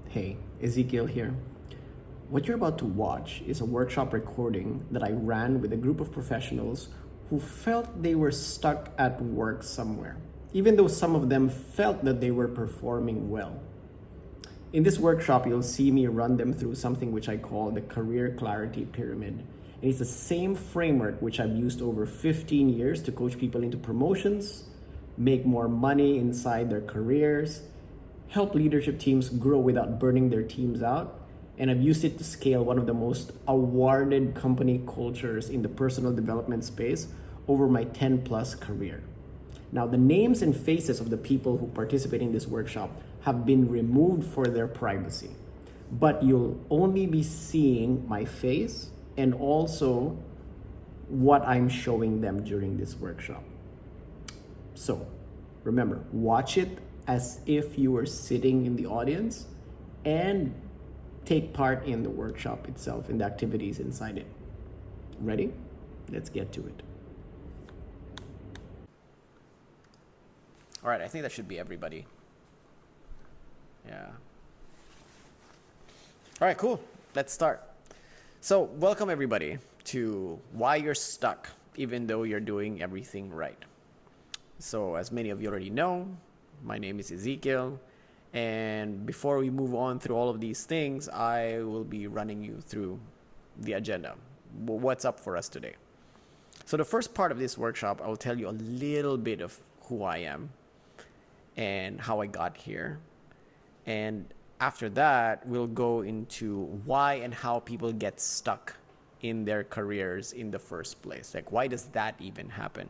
Hey, Ezekiel here. What you're about to watch is a workshop recording that I ran with a group of professionals who felt they were stuck at work somewhere, even though some of them felt that they were performing well. In this workshop, you'll see me run them through something which I call the Career Clarity Pyramid. And it's the same framework which I've used over 15 years to coach people into promotions, make more money inside their careers, help leadership teams grow without burning their teams out, and I've used it to scale one of the most awarded company cultures in the personal development space over my 10 plus career. Now, the names and faces of the people who participate in this workshop have been removed for their privacy, but you'll only be seeing my face and also what I'm showing them during this workshop. So remember, watch it as if you were sitting in the audience and take part in the workshop itself and the activities inside it. Ready? Let's get to it. All right, I think that should be everybody. Yeah. All right, cool. Let's start. So, welcome everybody to Why You're Stuck Even Though You're Doing Everything Right. So, as many of you already know, my name is Ezekiel. And before we move on through all of these things, I will be running you through the agenda. What's up for us today? So the first part of this workshop, I will tell you a little bit of who I am and how I got here. And after that, we'll go into why and how people get stuck in their careers in the first place. Like, why does that even happen?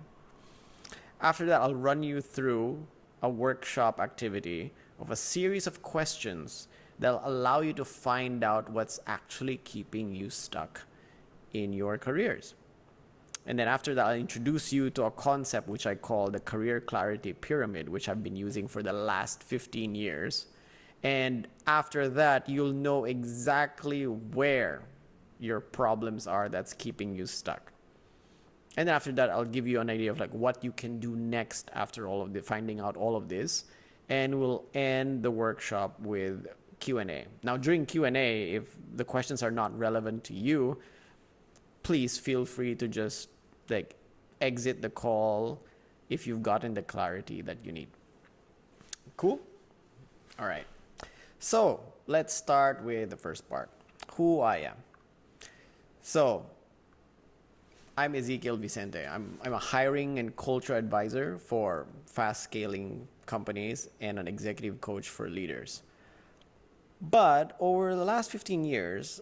After that, I'll run you through a workshop activity of a series of questions that'll allow you to find out what's actually keeping you stuck in your careers. And then after that, I'll introduce you to a concept which I call the Career Clarity Pyramid, which I've been using for the last 15 years. And after that, you'll know exactly where your problems are that's keeping you stuck. And after that, I'll give you an idea of like what you can do next after all of the finding out all of this. And we'll end the workshop with Q&A. Now, during Q&A, if the questions are not relevant to you, please feel free to just like exit the call if you've gotten the clarity that you need. Cool? All right. So let's start with the first part, who I am. So I'm Ezekiel Vicente. I'm a hiring and culture advisor for fast scaling companies and an executive coach for leaders. But over the last 15 years,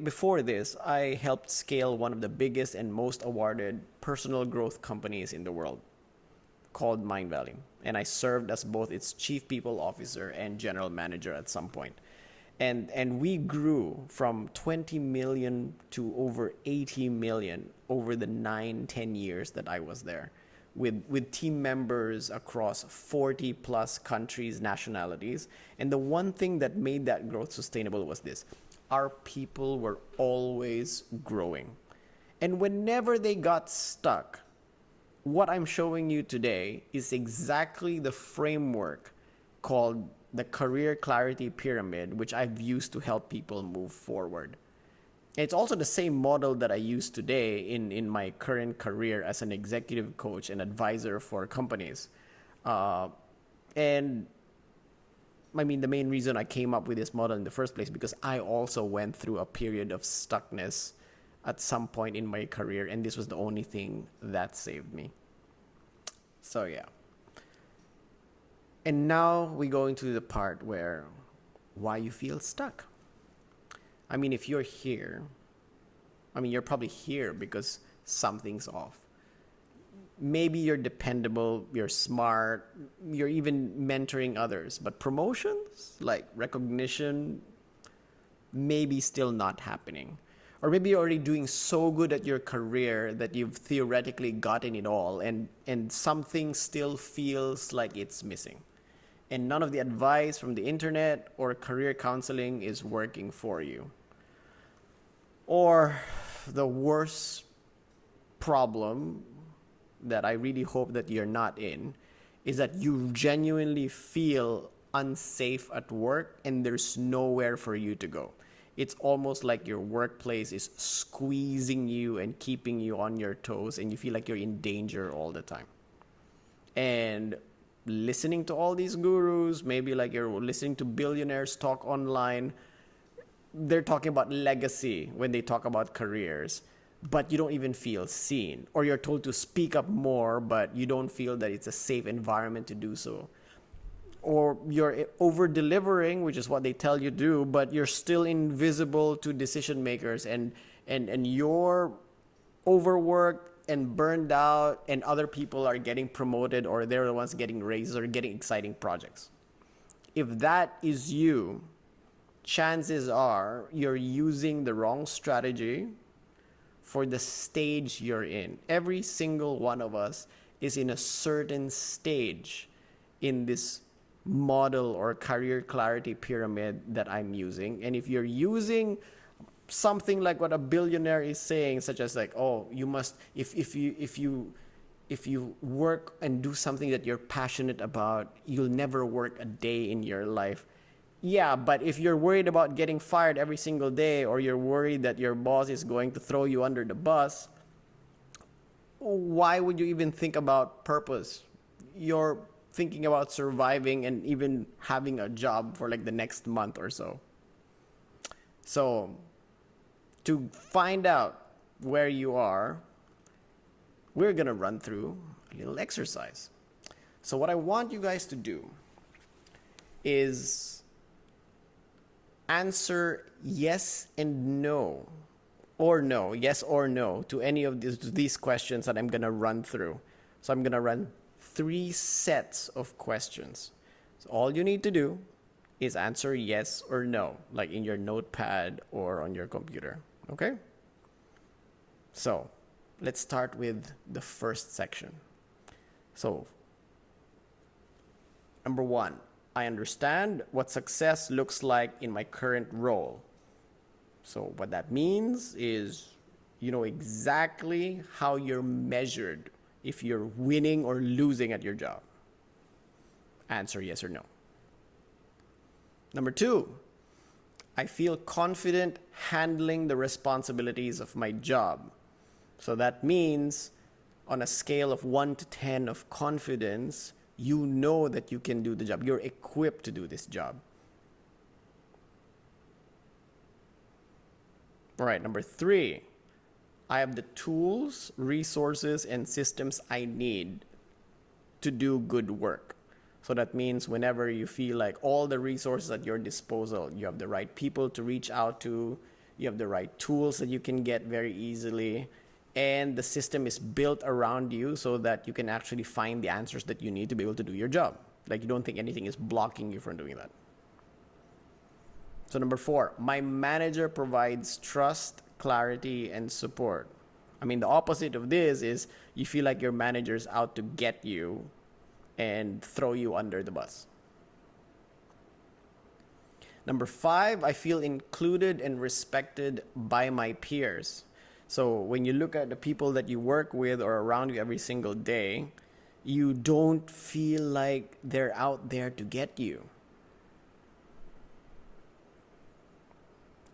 before this, I helped scale one of the biggest and most awarded personal growth companies in the world called Mind Valley. And I served as both its chief people officer and general manager at some point. And we grew from 20 million to over 80 million over the 9-10 years that I was there, with team members across 40 plus countries, nationalities. And the one thing that made that growth sustainable was this: our people were always growing. And whenever they got stuck, what I'm showing you today is exactly the framework called the Career Clarity Pyramid, which I've used to help people move forward. It's also the same model that I use today in my current career as an executive coach and advisor for companies. And I mean, the main reason I came up with this model in the first place, because I also went through a period of stuckness at some point in my career, and this was the only thing that saved me. So yeah. And now we go into the part where why you feel stuck. I mean, if you're here, you're probably here because something's off. Maybe you're dependable, you're smart, you're even mentoring others, but promotions, like recognition, maybe still not happening. Or maybe you're already doing so good at your career that you've theoretically gotten it all, and something still feels like it's missing. And none of the advice from the internet or career counseling is working for you. Or the worst problem that I really hope that you're not in is that you genuinely feel unsafe at work and there's nowhere for you to go. It's almost like your workplace is squeezing you and keeping you on your toes, and you feel like you're in danger all the time. And listening to all these gurus, maybe like you're listening to billionaires talk online, they're talking about legacy when they talk about careers, but you don't even feel seen. Or you're told to speak up more, but you don't feel that it's a safe environment to do so. Or you're over delivering, which is what they tell you to do, but you're still invisible to decision makers, and you're overworked and burned out, and other people are getting promoted, or they're the ones getting raises or getting exciting projects. If that is you, chances are you're using the wrong strategy for the stage you're in. Every single one of us is in a certain stage in this model or career clarity pyramid that I'm using. And if you're using something like what a billionaire is saying, such as like, oh, you must, if you work and do something that you're passionate about, you'll never work a day in your life. Yeah, but if you're worried about getting fired every single day, or you're worried that your boss is going to throw you under the bus, why would you even think about purpose? You're thinking about surviving and even having a job for like the next month or so. So, to find out where you are, we're going to run through a little exercise. So what I want you guys to do is answer yes and no, or no, yes or no, to any of these questions that I'm going to run through. So I'm going to run 3 sets of questions. So all you need to do is answer yes or no, like in your notepad or on your computer. Okay? So let's start with the first section. So, number 1, I understand what success looks like in my current role. So what that means is you know exactly how you're measured if you're winning or losing at your job. Answer yes or no. Number 2, I feel confident handling the responsibilities of my job. So that means on a scale of 1 to 10 of confidence, you know that you can do the job. You're equipped to do this job. All right, number 3, I have the tools, resources, and systems I need to do good work. So that means whenever you feel like all the resources at your disposal, you have the right people to reach out to, you have the right tools that you can get very easily, and the system is built around you so that you can actually find the answers that you need to be able to do your job. Like you don't think anything is blocking you from doing that. So number 4, my manager provides trust, clarity, and support. I mean, the opposite of this is you feel like your manager's out to get you and throw you under the bus. Number 5, I feel included and respected by my peers. So when you look at the people that you work with or around you every single day, you don't feel like they're out there to get you.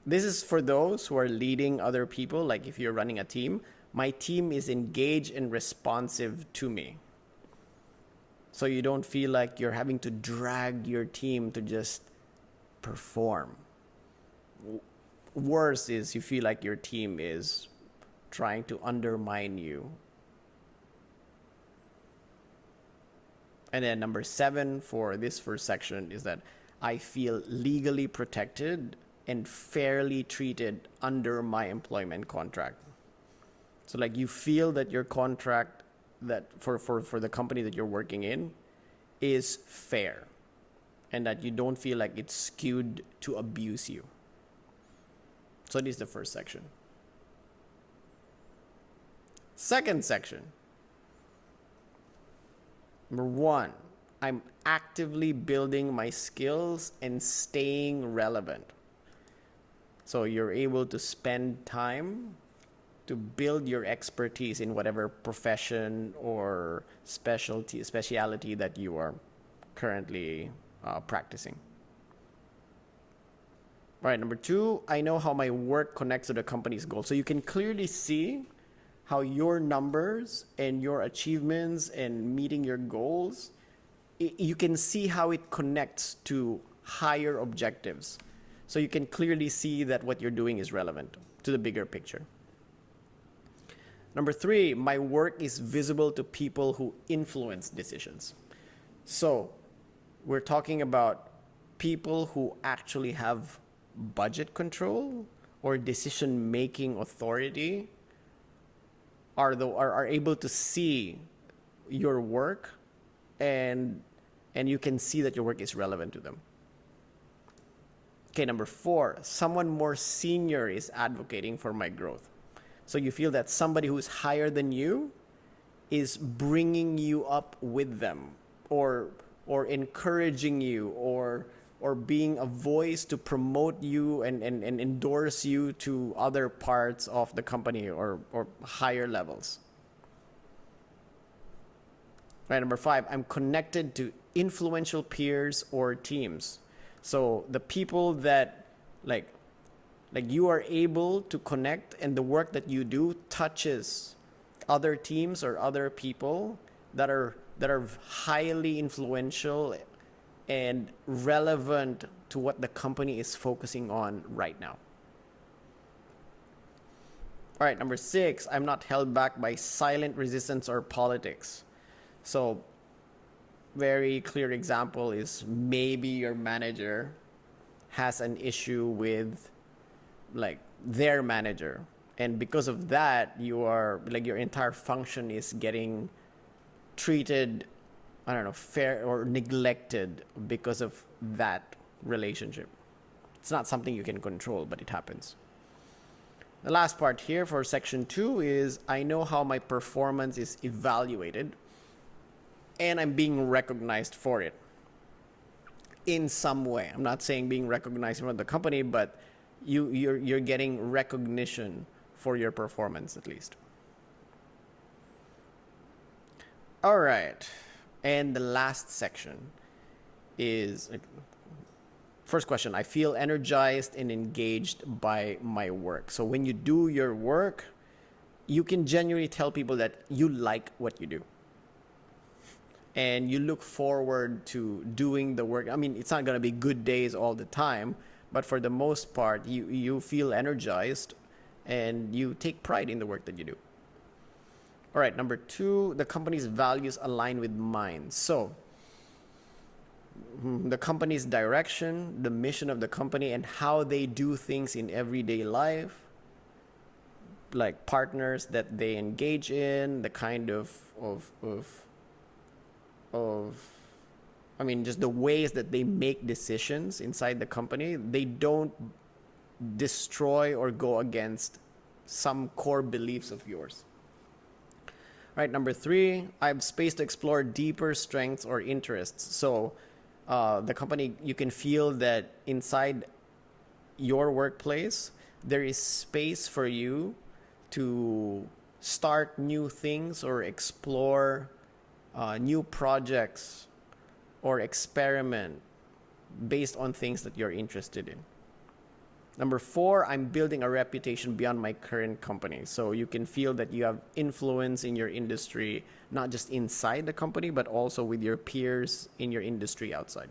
This is for those who are leading other people. Like if you're running a team, my team is engaged and responsive to me. So you don't feel like you're having to drag your team to just perform. Worse is you feel like your team is trying to undermine you. And then number 7 for this first section is that I feel legally protected and fairly treated under my employment contract. So like you feel that your contract that for the company that you're working in is fair, and that you don't feel like it's skewed to abuse you. So this is the first section. Second section. Number 1, I'm actively building my skills and staying relevant. So you're able to spend time to build your expertise in whatever profession or specialty that you are currently practicing. All right, number 2, I know how my work connects to the company's goal. So you can clearly see how your numbers and your achievements and meeting your goals, you can see how it connects to higher objectives. So you can clearly see that what you're doing is relevant to the bigger picture. Number 3, my work is visible to people who influence decisions. So we're talking about people who actually have budget control or decision-making authority are able to see your work, and you can see that your work is relevant to them. Okay, number 4, someone more senior is advocating for my growth. So you feel that somebody who's higher than you is bringing you up with them, or encouraging you, or being a voice to promote you and endorse you to other parts of the company or higher levels. Right, number 5, I'm connected to influential peers or teams. So the people that like you are able to connect, and the work that you do touches other teams or other people that are highly influential and relevant to what the company is focusing on right now. All right, number 6, I'm not held back by silent resistance or politics. So very clear example is maybe your manager has an issue with like their manager, and because of that you are like your entire function is getting treated, I don't know, fair or neglected because of that relationship. It's not something you can control, but it happens. The last part here for section 2 is I know how my performance is evaluated and I'm being recognized for it in some way. I'm not saying being recognized from the company, but you're getting recognition for your performance at least. All right. And the last section is first question. I feel energized and engaged by my work. So when you do your work, you can genuinely tell people that you like what you do. And you look forward to doing the work. I mean, it's not going to be good days all the time, but for the most part, you feel energized and you take pride in the work that you do. All right, number 2, the company's values align with mine. So the company's direction, the mission of the company, and how they do things in everyday life, like partners that they engage in, the kind of I mean, just the ways that they make decisions inside the company, they don't destroy or go against some core beliefs of yours. All right, number 3, I have space to explore deeper strengths or interests. So the company, you can feel that inside your workplace, there is space for you to start new things or explore new projects or experiment based on things that you're interested in. Number 4, I'm building a reputation beyond my current company. So you can feel that you have influence in your industry, not just inside the company, but also with your peers in your industry outside.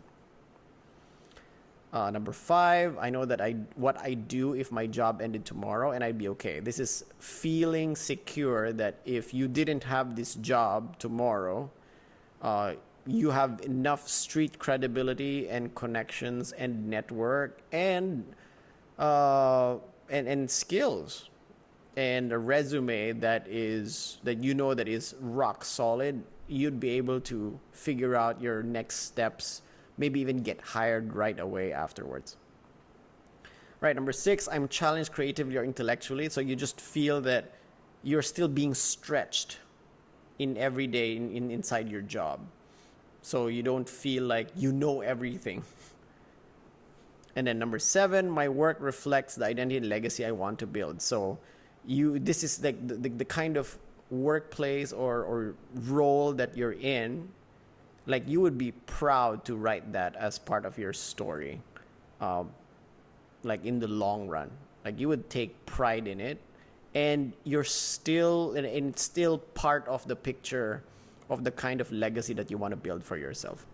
Number 5, I know that what I do if my job ended tomorrow and I'd be okay. This is feeling secure that if you didn't have this job tomorrow, you have enough street credibility and connections and network and skills and a resume that is rock solid. You'd be able to figure out your next steps, maybe even get hired right away afterwards. Right, number 6, I'm challenged creatively or intellectually. So you just feel that you're still being stretched in every day inside your job. So you don't feel like you know everything. And then number 7, my work reflects the identity and legacy I want to build. So this is like the kind of workplace or role that you're in Like you would be proud to write that as part of your story, like in the long run. Like you would take pride in it, and you're still, and it's still part of the picture of the kind of legacy that you want to build for yourself.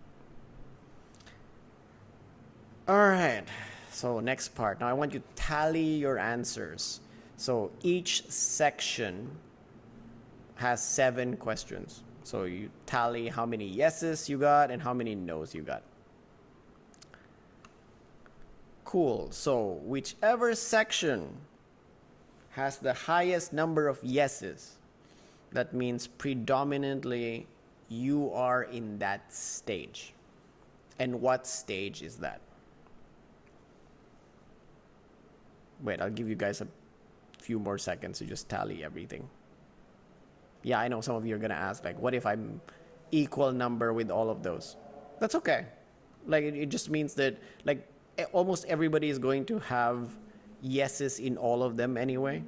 All right. So next part. Now I want you to tally your answers. So each section has 7 questions. So you tally how many yeses you got and how many nos you got. Cool. So whichever section has the highest number of yeses, that means predominantly you are in that stage. And what stage is that? Wait, I'll give you guys a few more seconds to just tally everything. Yeah, I know some of you are going to ask, like, what if I'm equal number with all of those? That's okay. Like, it just means that, like, almost everybody is going to have yeses in all of them anyway.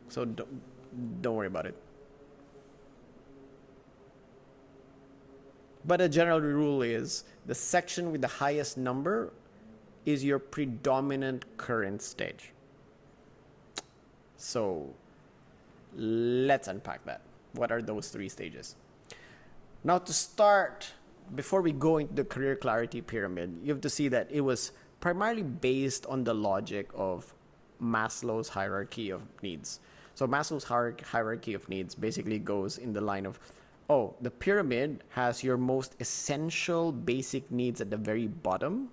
So don't worry about it. But a general rule is the section with the highest number is your predominant current stage. So let's unpack that. What are those 3 stages? Now to start, before we go into the career clarity pyramid, you have to see that it was primarily based on the logic of Maslow's hierarchy of needs. So Maslow's hierarchy of needs basically goes in the line of, oh, the pyramid has your most essential basic needs at the very bottom,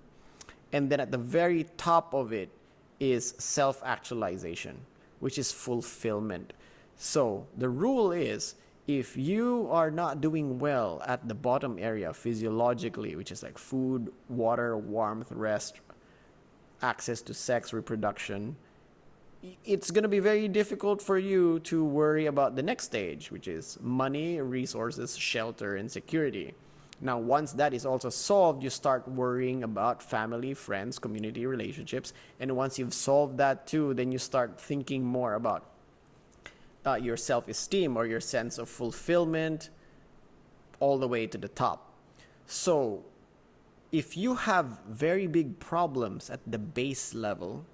and then at the very top of it is self-actualization, which is fulfillment. So the rule is, if you are not doing well at the bottom area physiologically, which is like food, water, warmth, rest, access to sex, reproduction, it's going to be very difficult for you to worry about the next stage, which is money, resources, shelter, and security. Now, once that is also solved, you start worrying about family, friends, community relationships. And once you've solved that too, then you start thinking more about your self-esteem or your sense of fulfillment, all the way to the top. So if you have very big problems at the base level,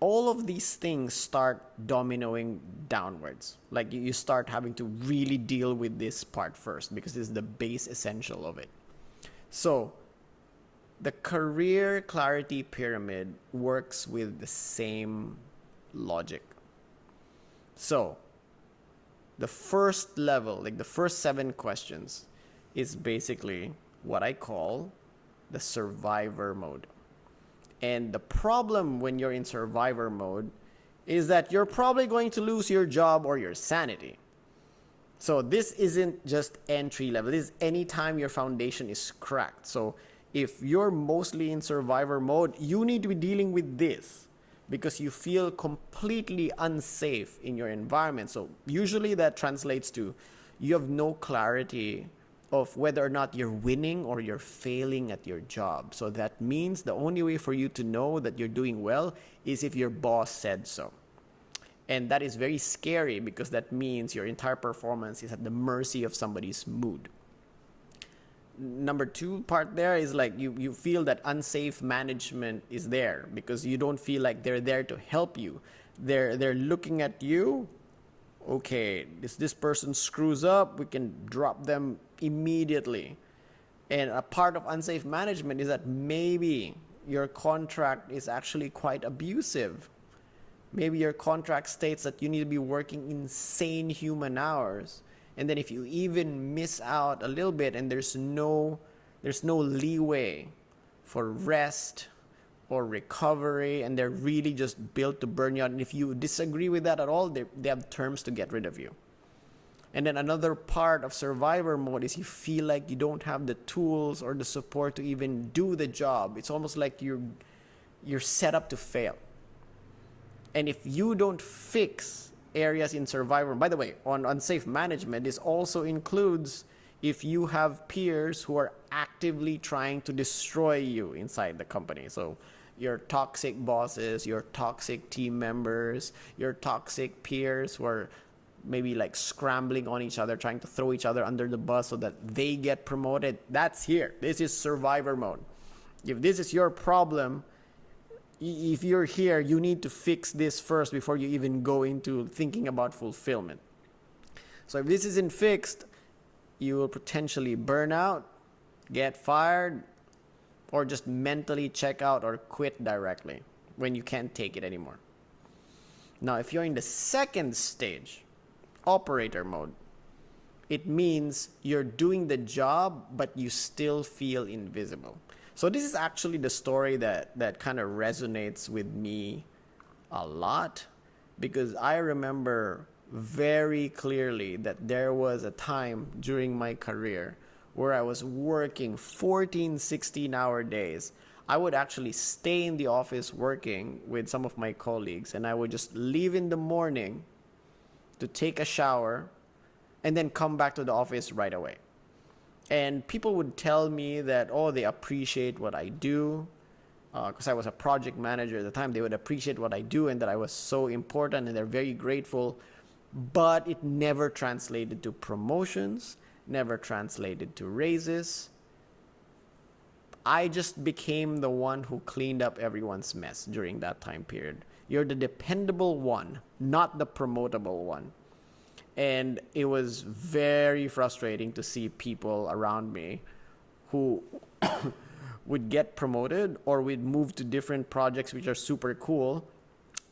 all of these things start dominoing downwards. Like you start having to really deal with this part first, because it's the base essential of it. So the career clarity pyramid works with the same logic. So the first level, like the first 7 questions, is basically what I call the survivor mode. And the problem when you're in survivor mode is that you're probably going to lose your job or your sanity. So this isn't just entry level. This is anytime your foundation is cracked. So if you're mostly in survivor mode, you need to be dealing with this because you feel completely unsafe in your environment. So usually that translates to you have no clarity of whether or not you're winning or you're failing at your job. So that means the only way for you to know that you're doing well is if your boss said so. And that is very scary because that means your entire performance is at the mercy of somebody's mood. Number 2 part there is like you feel that unsafe management is there because you don't feel like they're there to help you. They're looking at you. Okay, this person screws up, we can drop them immediately. And a part of unsafe management is that maybe your contract is actually quite abusive. Maybe your contract states that you need to be working insane human hours. And then if you even miss out a little bit and there's no leeway for rest or recovery, and they're really just built to burn you out. And if you disagree with that at all, they have terms to get rid of you. And then another part of survivor mode is you feel like you don't have the tools or the support to even do the job. It's almost like you're set up to fail. And if you don't fix areas in survivor, by the way, on unsafe management, this also includes if you have peers who are actively trying to destroy you inside the company. So your toxic bosses, your toxic team members, your toxic peers who are maybe like scrambling on each other, trying to throw each other under the bus so that they get promoted. That's here. This is survivor mode. If this is your problem, if you're here, you need to fix this first before you even go into thinking about fulfillment. So if this isn't fixed, you will potentially burn out, get fired, or just mentally check out or quit directly when you can't take it anymore. Now, if you're in the second stage, operator mode, it means you're doing the job, but you still feel invisible. So this is actually the story that kind of resonates with me a lot, because I remember very clearly that there was a time during my career where I was working 14, 16-hour days. I would actually stay in the office working with some of my colleagues, and I would just leave in the morning to take a shower and then come back to the office right away. And people would tell me that, oh, they appreciate what I do, because I was a project manager at the time. They would appreciate what I do and that I was so important, and they're very grateful. But it never translated to promotions, never translated to raises. I just became the one who cleaned up everyone's mess during that time period. You're the dependable one, not the promotable one. And it was very frustrating to see people around me who would get promoted or would move to different projects which are super cool,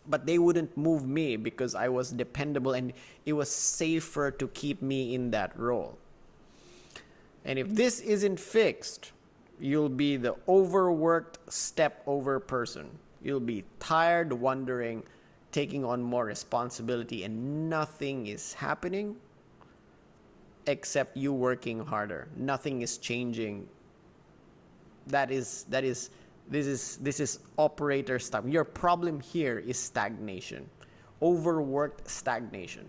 but they wouldn't move me because I was dependable and it was safer to keep me in that role. And if this isn't fixed, you'll be the overworked step over person. You'll be tired, wondering, taking on more responsibility, and nothing is happening except you working harder. Nothing is changing. This is operator stuff. Your problem here is stagnation. Overworked stagnation.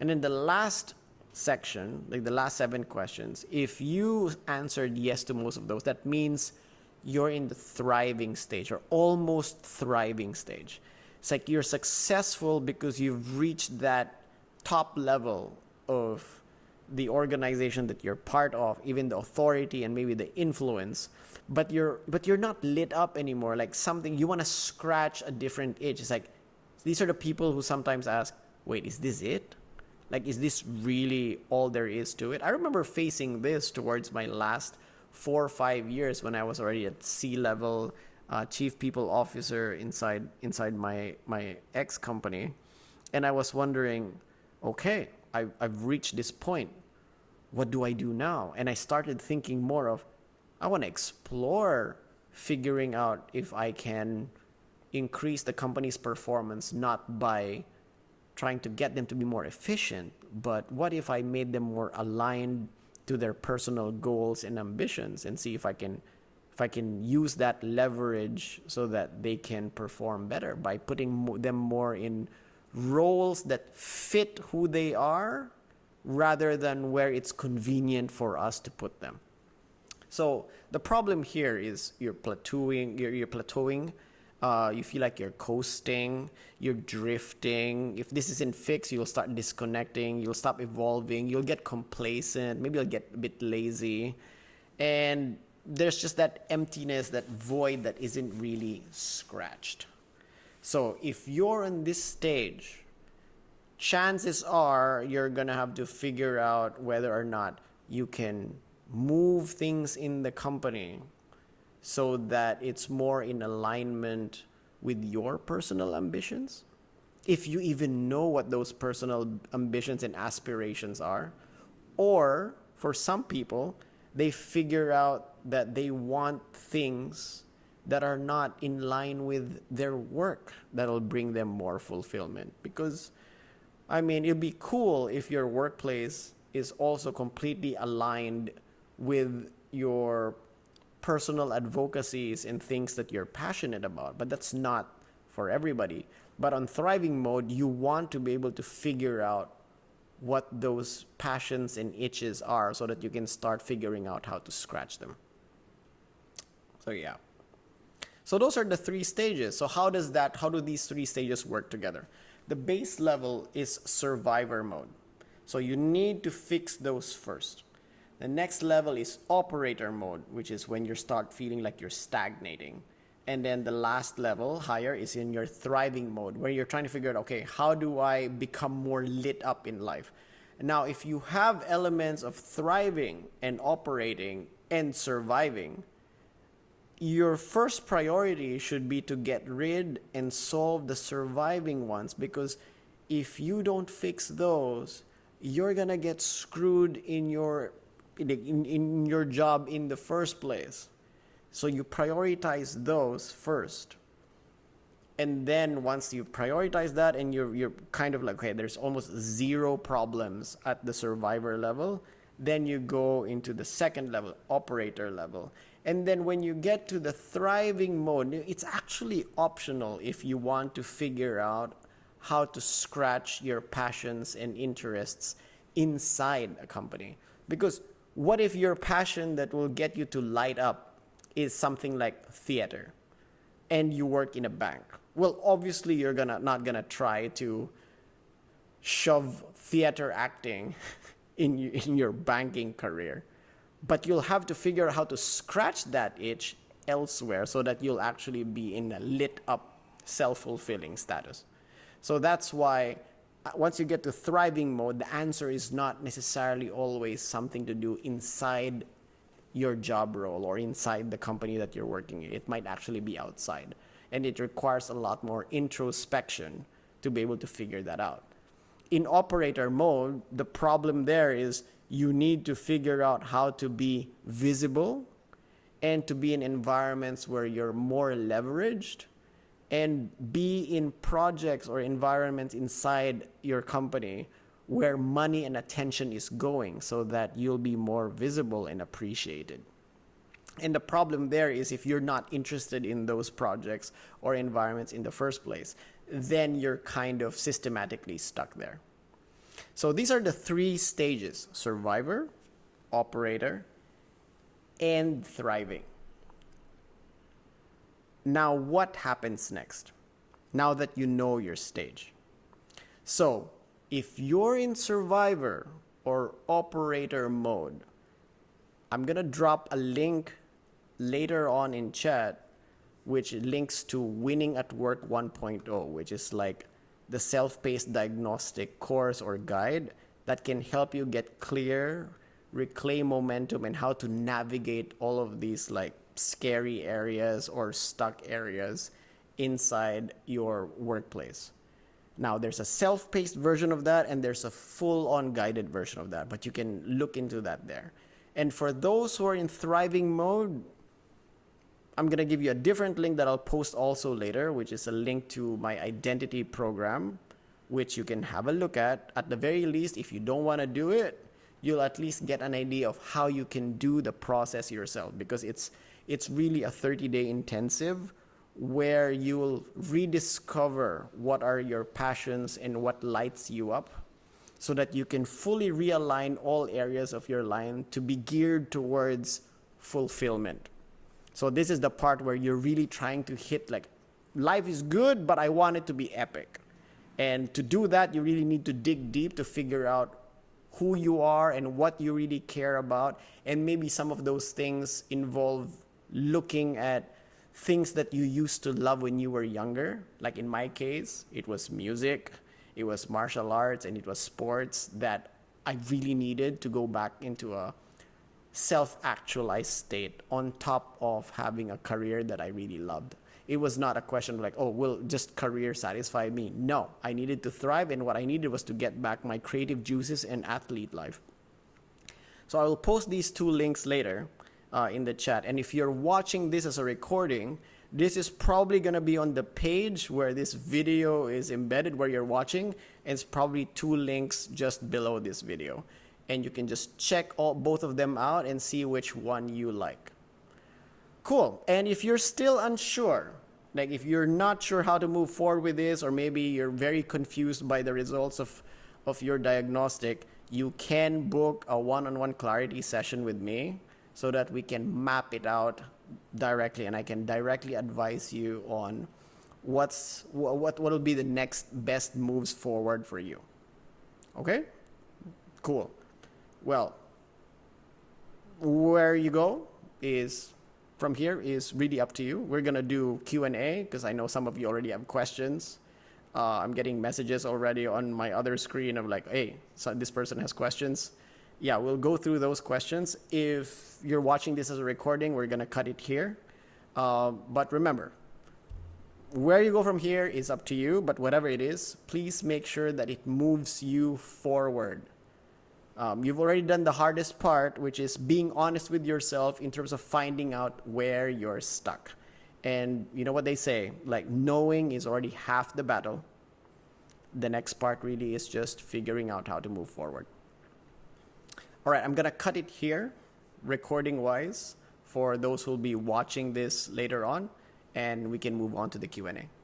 And in the last section, like the last 7 questions, if you answered yes to most of those, that means you're in the thriving stage or almost thriving stage. It's like you're successful because you've reached that top level of the organization that you're part of, even the authority and maybe the influence, but you're not lit up anymore. Like something you want to scratch a different itch. It's like these are the people who sometimes ask, wait, is this it? Like, is this really all there is to it? I remember facing this towards my last 4 or 5 years when I was already at C-level, chief people officer inside my ex company, and I was wondering, okay, I've reached this point. What do I do now? And I started thinking more of, I want to explore figuring out if I can increase the company's performance, not by trying to get them to be more efficient, but what if I made them more aligned to their personal goals and ambitions, and see if I can use that leverage so that they can perform better by putting them more in roles that fit who they are rather than where it's convenient for us to put them. So the problem here is you're plateauing. You feel like you're coasting, you're drifting. If this isn't fixed, you'll start disconnecting, you'll stop evolving, you'll get complacent, maybe you'll get a bit lazy. And there's just that emptiness, that void that isn't really scratched. So if you're in this stage, chances are you're going to have to figure out whether or not you can move things in the company so that it's more in alignment with your personal ambitions. If you even know what those personal ambitions and aspirations are. Or for some people, they figure out that they want things that are not in line with their work that'll bring them more fulfillment. Because, I mean, it'd be cool if your workplace is also completely aligned with your personal advocacies and things that you're passionate about, but that's not for everybody. But on thriving mode, you want to be able to figure out what those passions and itches are so that you can start figuring out how to scratch them. So yeah. So those are the 3 stages. So how do these 3 stages work together? The base level is survivor mode. So you need to fix those first. The next level is operator mode, which is when you start feeling like you're stagnating. And then the last level higher is in your thriving mode, where you're trying to figure out, okay, how do I become more lit up in life? Now, if you have elements of thriving and operating and surviving, your first priority should be to get rid and solve the surviving ones, because if you don't fix those, you're gonna get screwed in your job in the first place. So you prioritize those first. And then once you prioritize that and you're kind of like, okay, there's almost zero problems at the survivor level, then you go into the second level, operator level. And then when you get to the thriving mode, it's actually optional if you want to figure out how to scratch your passions and interests inside a company. Because what if your passion that will get you to light up is something like theater and you work in a bank? Well, obviously you're not gonna try to shove theater acting in your banking career, but you'll have to figure out how to scratch that itch elsewhere so that you'll actually be in a lit up, self-fulfilling status. So that's why once you get to thriving mode, the answer is not necessarily always something to do inside your job role or inside the company that you're working in. It might actually be outside. And it requires a lot more introspection to be able to figure that out. In operator mode, the problem there is you need to figure out how to be visible and to be in environments where you're more leveraged, and be in projects or environments inside your company where money and attention is going, so that you'll be more visible and appreciated. And the problem there is if you're not interested in those projects or environments in the first place, then you're kind of systematically stuck there. So these are the three stages: survivor, operator, and thriving. Now, what happens next? Now that you know your stage. So if you're in survivor or operator mode, I'm gonna drop a link later on in chat, which links to Winning at Work 1.0, which is like the self-paced diagnostic course or guide that can help you get clear, reclaim momentum, and how to navigate all of these like scary areas or stuck areas inside your workplace. Now, there's a self-paced version of that and there's a full-on guided version of that, but you can look into that there. And for those who are in thriving mode, I'm going to give you a different link that I'll post also later, which is a link to my identity program, which you can have a look at. At the very least, if you don't want to do it, you'll at least get an idea of how you can do the process yourself, because it's really a 30-day intensive where you will rediscover what are your passions and what lights you up, so that you can fully realign all areas of your life to be geared towards fulfillment. So this is the part where you're really trying to hit like, life is good, but I want it to be epic. And to do that, you really need to dig deep to figure out who you are and what you really care about. And maybe some of those things involve looking at things that you used to love when you were younger. Like in my case, it was music, it was martial arts, and it was sports that I really needed to go back into a self-actualized state on top of having a career that I really loved. It was not a question of like, oh, will just career satisfy me? No, I needed to thrive, and what I needed was to get back my creative juices and athlete life. So I will post these two links later in the chat. And if you're watching this as a recording, this is probably going to be on the page where this video is embedded, where you're watching. And it's probably two links just below this video. And you can just check both of them out and see which one you like. Cool. And if you're still unsure, like if you're not sure how to move forward with this, or maybe you're very confused by the results of your diagnostic, you can book a one-on-one clarity session with me so that we can map it out directly, and I can directly advise you on what will be the next best moves forward for you. Okay? Cool. Well, where you go is from here is really up to you. We're gonna do Q&A because I know some of you already have questions. I'm getting messages already on my other screen of like, hey, so this person has questions. Yeah, we'll go through those questions. If you're watching this as a recording, we're gonna cut it here. But remember, where you go from here is up to you, but whatever it is, please make sure that it moves you forward. You've already done the hardest part, which is being honest with yourself in terms of finding out where you're stuck. And you know what they say, like knowing is already half the battle. The next part really is just figuring out how to move forward. All right, I'm gonna cut it here, recording wise, for those who'll be watching this later on, and we can move on to the Q&A.